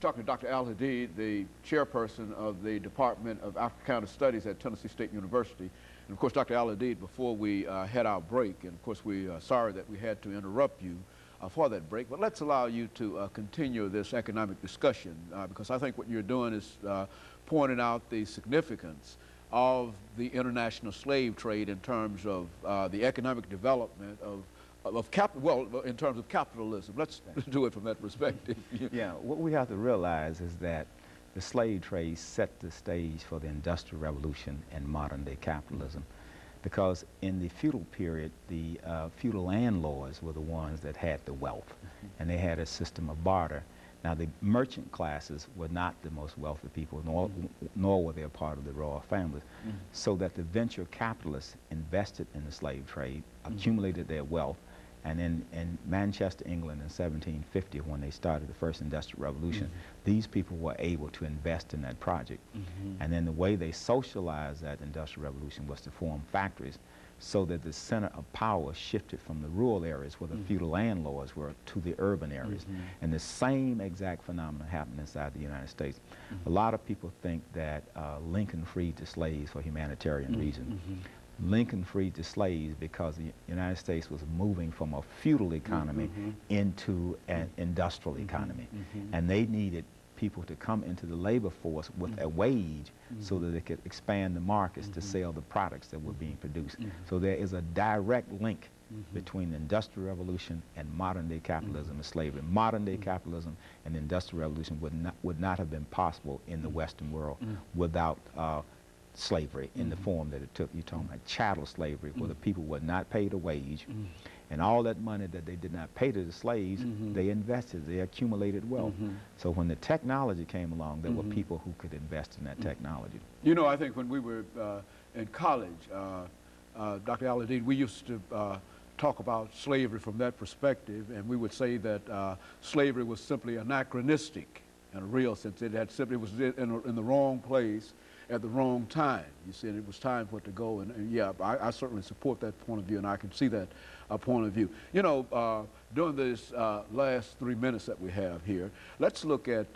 talking to Dr. AAl-Hadid, the chairperson of the Department of Africana Studies at Tennessee State University. And of course, Dr. AAl-Hadid, before we had our break, and of course we are sorry that we had to interrupt you for that break, but let's allow you to continue this economic discussion because I think what you're doing is pointing out the significance of the international slave trade in terms of the economic development in terms of capitalism. Let's do it from that perspective. Yeah, what we have to realize is that the slave trade set the stage for the Industrial Revolution and modern-day capitalism. Because in the feudal period, the feudal landlords were the ones that had the wealth, and they had a system of barter. Now, the merchant classes were not the most wealthy people, nor were they a part of the royal families, so that the venture capitalists invested in the slave trade, accumulated their wealth, and in Manchester, England in 1750, when they started the first Industrial Revolution, these people were able to invest in that project. And then the way they socialized that Industrial Revolution was to form factories so that the center of power shifted from the rural areas where the feudal landlords were to the urban areas. And the same exact phenomenon happened inside the United States. A lot of people think that Lincoln freed the slaves for humanitarian reasons. Lincoln freed the slaves because the United States was moving from a feudal economy into an industrial economy. And they needed people to come into the labor force with a wage so that they could expand the markets to sell the products that were being produced. So there is a direct link between the Industrial Revolution and modern-day capitalism and slavery. Modern-day capitalism and the Industrial Revolution would not have been possible in the Western world without slavery in the form that it took. You're talking about chattel slavery, where the people were not paid a wage, and all that money that they did not pay to the slaves, they invested, they accumulated wealth. So when the technology came along, there were people who could invest in that technology. You know, I think when we were in college, Dr. AAl-Hadid, we used to talk about slavery from that perspective, and we would say that slavery was simply anachronistic in a real sense. It had simply was in the wrong place at the wrong time. You see, and it was time for it to go, and yeah, I certainly support that point of view, and I can see that point of view. You know, during this last 3 minutes that we have here, let's look at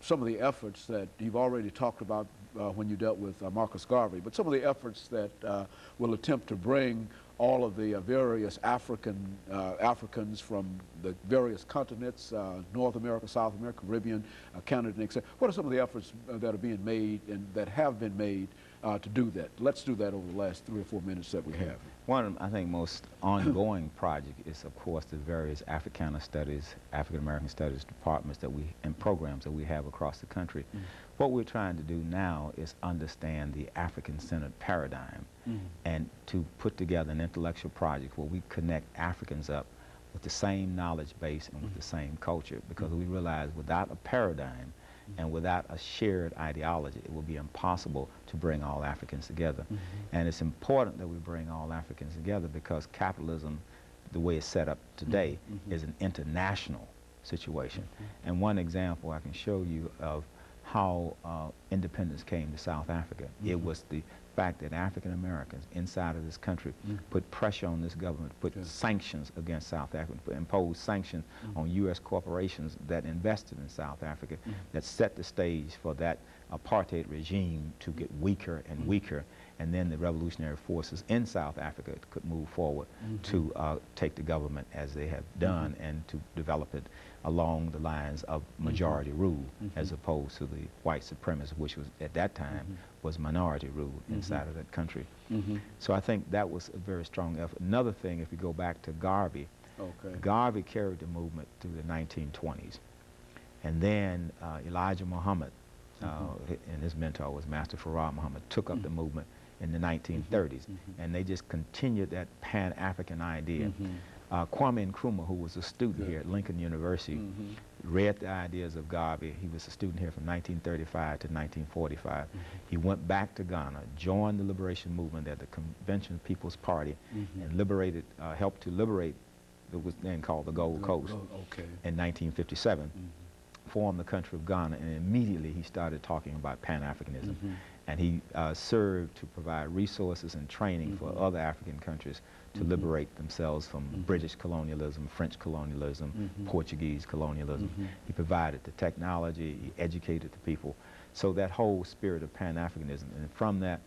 some of the efforts that you've already talked about when you dealt with Marcus Garvey, but some of the efforts that will attempt to bring all of the various Africans from the various continents, North America, South America, Caribbean, Canada, etc. What are some of the efforts that are being made and that have been made to do that? Let's do that over the last 3 or 4 minutes that we have. One of, I think, most ongoing project is, of course, the various Africana studies, African American studies departments and programs that we have across the country. What we're trying to do now is understand the African-centered paradigm and to put together an intellectual project where we connect Africans up with the same knowledge base and with the same culture, because we realize without a paradigm and without a shared ideology, it will be impossible to bring all Africans together. And it's important that we bring all Africans together because capitalism, the way it's set up today, is an international situation. And one example I can show you of how independence came to South Africa, it was the fact that African Americans inside of this country put pressure on this government, put sanctions against South Africa, imposed sanctions on U.S. corporations that invested in South Africa, that set the stage for that apartheid regime to get weaker and weaker, and then the revolutionary forces in South Africa could move forward to take the government as they have done and to develop it along the lines of majority rule as opposed to the white supremacy, which was at that time was minority rule inside of that country. So I think that was a very strong effort. Another thing, if you go back to Garvey, Garvey carried the movement through the 1920s. And then Elijah Muhammad and his mentor was Master Farrar Muhammad, took up the movement in the 1930s, and they just continued that Pan-African idea. Kwame Nkrumah, who was a student here at Lincoln University, read the ideas of Garvey. He was a student here from 1935 to 1945. He went back to Ghana, joined the liberation movement at the Convention of People's Party, and liberated, helped to liberate what was then called the Gold Coast in 1957. Formed the country of Ghana, and immediately he started talking about Pan-Africanism. and he served to provide resources and training for other African countries to liberate themselves from British colonialism, French colonialism, Portuguese colonialism. He provided the technology, he educated the people. So that whole spirit of Pan-Africanism, and from that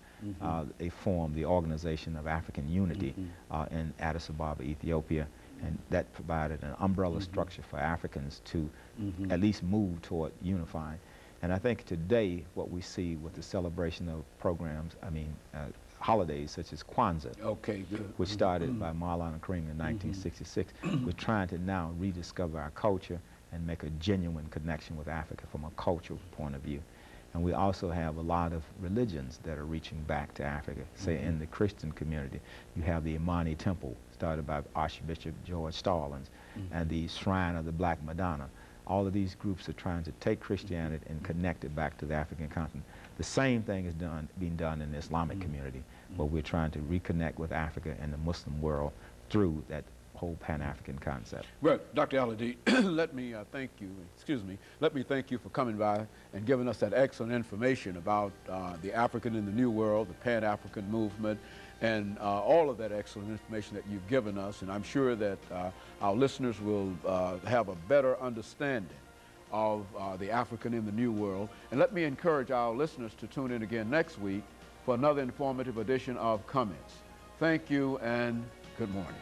they formed the Organization of African Unity in Addis Ababa, Ethiopia, and that provided an umbrella structure for Africans to at least move toward unifying. And I think today what we see with the celebration of programs, holidays such as Kwanzaa, which started by Maulana Kareem in 1966, we're trying to now rediscover our culture and make a genuine connection with Africa from a cultural point of view. And we also have a lot of religions that are reaching back to Africa. Say in the Christian community, you have the Imani Temple, started by Archbishop George Stallings, and the Shrine of the Black Madonna. All of these groups are trying to take Christianity and connect it back to the African continent. The same thing is being done in the Islamic community, but we're trying to reconnect with Africa and the Muslim world through that whole Pan-African concept. Well, Dr. Al-Hadid, let me thank you, let me thank you for coming by and giving us that excellent information about the African in the New World, the Pan-African movement, and all of that excellent information that you've given us. And I'm sure that our listeners will have a better understanding of the African in the New World. And let me encourage our listeners to tune in again next week for another informative edition of Comments. Thank you and good morning.